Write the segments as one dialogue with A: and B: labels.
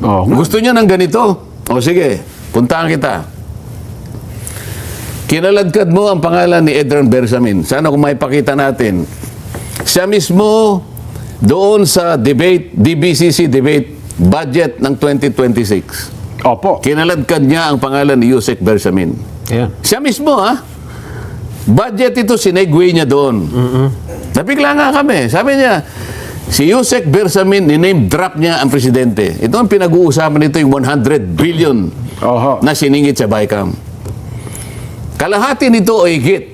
A: Oh,
B: Gusto niya ng ganito? O sige, puntahan kita. Kinaladkad mo ang pangalan ni Adrian Bersamin. Sana kung maipakita natin. Siya mismo doon sa debate, DBCC debate, budget ng 2026.
A: Opo.
B: Kinaladkad niya ang pangalan ni Yusek Bersamin.
C: Ayan.
B: Siya mismo, ha? Budget ito, sinegway niya doon. Nabigla nga kami. Sabi niya, si Yusek Bersamin, ni-name drop niya ang presidente. Ito ang pinag-uusapan nito, yung 100 billion
A: Oho.
B: na siningit sa BICAM. Kalahati nito o higit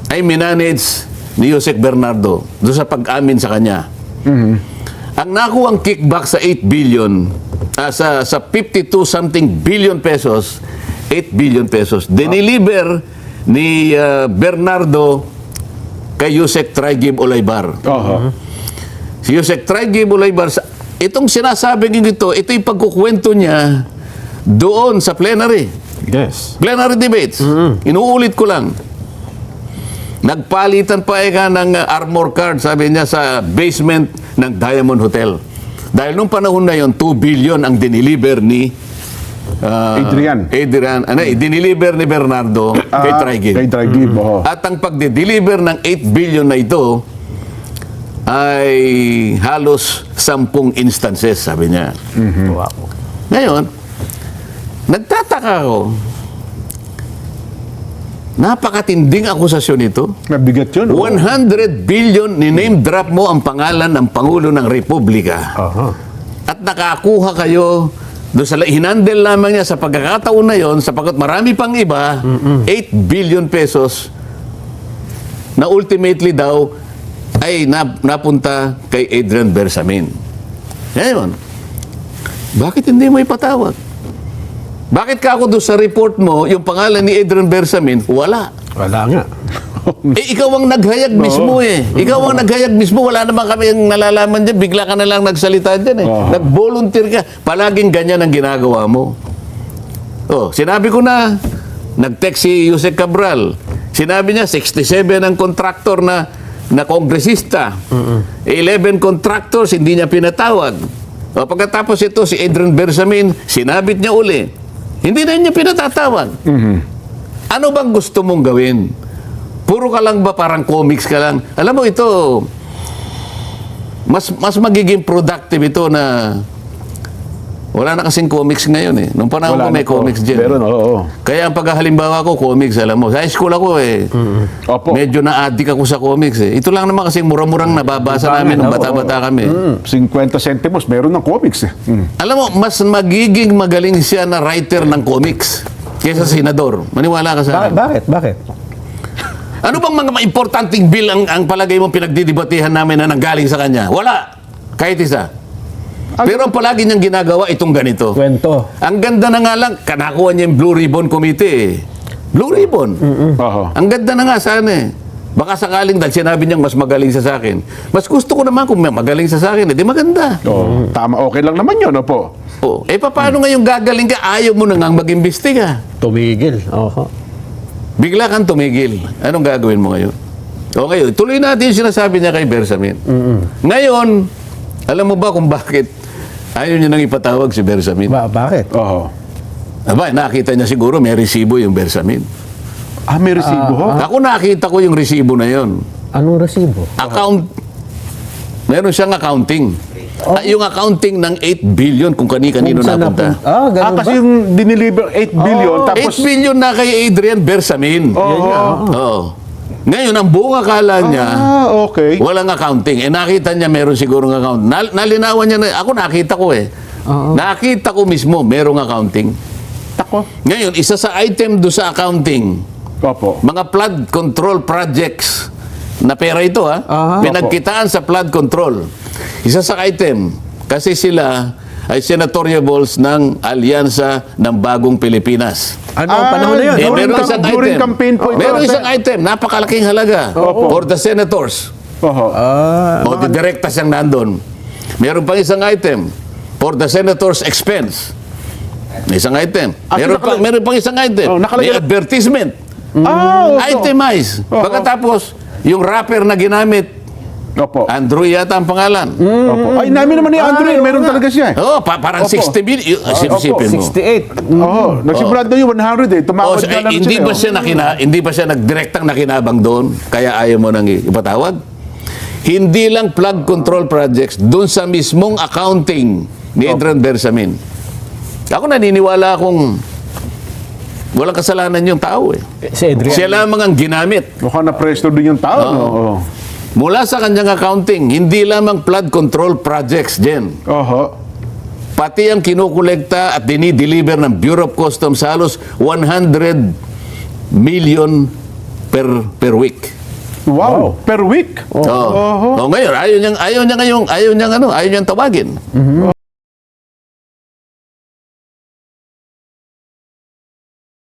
B: ay minanage ni Yusek Bernardo doon sa pag-amin sa kanya. Ang nakuha ang kickback sa 8 billion, sa 52-something billion pesos, 8 billion pesos, diniliver ni Bernardo kay Yusek Traigib Olaybar.
A: Oho.
B: Si Yusek Traigib Olaybar, itong sinasabing ito yung pagkukwento niya doon sa plenary.
C: Yes.
B: Plenary debates. Inuulit ko lang. Nagpalitan pa eka ng armor card, sabi niya, sa basement ng Diamond Hotel. Dahil nung panahon na yon, 2 billion ang diniliver ni
A: Adrian.
B: diniliver ni Bernardo kay Traigib.
A: Kay Traigib, oho.
B: At ang pagde-deliver ng 8 billion na ito ay halos 10 instances, sabi niya.
C: Wow.
B: Ngayon, nagtataka ako. Napakatinding akusasyon ito.
A: Mabigat yun. oh.
B: 100 billion, ni-name drop mo ang pangalan ng Pangulo ng Republika.
C: Aha.
B: At nakakuha kayo doon sa hinandel lamang niya sa pagkakataon na yon, sapagkat marami pang iba, 8 billion pesos na ultimately daw ay napunta kay Adrian Bersamin. Ngayon, bakit hindi mo ipatawag? Bakit ka ako doon sa report mo, yung pangalan ni Adrian Bersamin, wala.
C: Wala nga.
B: Ikaw ang naghayag mismo eh. Ikaw ang naghayag mismo. Wala naman kami yung nalalaman dyan. Bigla ka na lang nagsalita dyan eh. Nag-volunteer ka. Palaging ganyan ang ginagawa mo. Oh, sinabi ko na, nag-text si Yusek Cabral. Sinabi niya, 67 ang kontraktor na kongresista. 11 contractors, hindi niya pinatawag. O, pagkatapos ito, si Adrian Bersamin, sinabit niya uli. Hindi na niya pinatatawag. Ano bang gusto mong gawin? Puro ka lang ba parang comics ka lang? Alam mo ito, mas magiging productive ito na wala na kasing comics ngayon eh. Nung panahon ko may comics dyan.
A: Pero oo.
B: Kaya ang paghalimbawa ko, comics, alam mo. Sa high school ako eh.
A: Opo.
B: Medyo na-addict ako sa comics eh. Ito lang naman kasing mura-murang nababasa namin nung bata-bata kami.
A: 50 centimos, meron ng comics eh.
B: Alam mo, mas magiging magaling siya na writer ng comics kaysa senador. Maniwala ka sa akin.
C: Bakit?
B: Ano bang mga importanteng bill ang palagay mong pinagdidibatihan namin na nanggaling sa kanya? Wala. Kahit isa. Pero ang palagi niyang ginagawa itong ganito.
C: Kwento.
B: Ang ganda na nga lang, kanakuha niya yung Blue Ribbon Committee eh. Blue Ribbon.
A: Oho.
B: Ang ganda na nga sana eh. Baka sakaling dahil sinabi niyang mas magaling siya sa akin. Mas gusto ko naman kung magaling siya sa akin, di maganda.
A: Oh, tama, okay lang naman yun, opo.
B: Oh, paano ngayon gagaling ka? Ayaw mo na nga mag-imbestiga.
C: Tumigil. Oho.
B: Bigla kang tumigil. Anong gagawin mo ngayon? O ngayon, tuloy natin yung sinasabi niya kay Bersamin. Ngayon, alam mo ba kung bakit ayaw niya nang ipatawag si Bersamin?
C: Bakit?
A: Oho.
B: Aba, nakita niya siguro may resibo yung Bersamin.
A: Ah, may resibo ho?
B: Ako nakita ko yung resibo na yon.
C: Anong resibo?
B: Meron siyang accounting. Yung accounting ng 8 billion kung kanino
C: Kung saan
B: napunta.
C: ganun
A: Kasi
C: ba?
A: yung diniliver 8 billion, tapos...
B: 8 billion na kay Adrian Bersamin. Oo. Ngayon, ang buong akala niya,
A: okay.
B: walang accounting. Nakita niya meron sigurong account. Nalinawan niya na, ako nakita ko eh. Nakita ko mismo, merong accounting.
A: Tako.
B: Ngayon, isa sa item do sa accounting,
A: Opo.
B: mga flood control projects, na pera ito ha, pinagkitaan sa flood control. Isa sa item, kasi sila ay senatoriables ng Alyansa ng Bagong Pilipinas.
C: Ano ang panahon na yun?
B: Meron isang
A: during
B: item.
A: campaign po ito.
B: Meron isang item, napakalaking halaga for the senators.
A: Oho.
B: O the direktas ang nandun. Meron pang isang item for the senator's expense. May isang item. Meron pang isang item. May advertisement.
A: Okay.
B: Itemize. Pagkatapos, yung wrapper na ginamit
A: Opo.
B: Andrew yata ang pangalan.
A: Opo. Ay, namin naman ni Andrew, meron talaga siya.
B: Oh, parang
A: Opo.
B: 60 billion. Sipin mo.
C: 68.
A: Oo. Nagsimbrado yung 100 eh. Tumawad
B: Oh,
A: na lang
B: hindi
A: sila.
B: ba siya hindi ba siya nagdirektang nakinabang doon? Kaya ayaw mo nang ipatawag? Hindi lang flood control projects, doon sa mismong accounting ni Adrian Bersamin. Ako naniniwala akong walang kasalanan yung tao eh.
C: Si Adrian.
B: Siya lamang ang ginamit.
A: Mukhang na-presto din yung tao. No? Oo.
B: Mula sa kanyang accounting, hindi lamang flood control projects, Jen.
A: Oho.
B: Pati ang kinukolekta at dinideliver ng Bureau of Customs halos 100 million per week.
A: Wow. Per week.
B: Oh. Oh, ngayon ayaw niyang tawagin.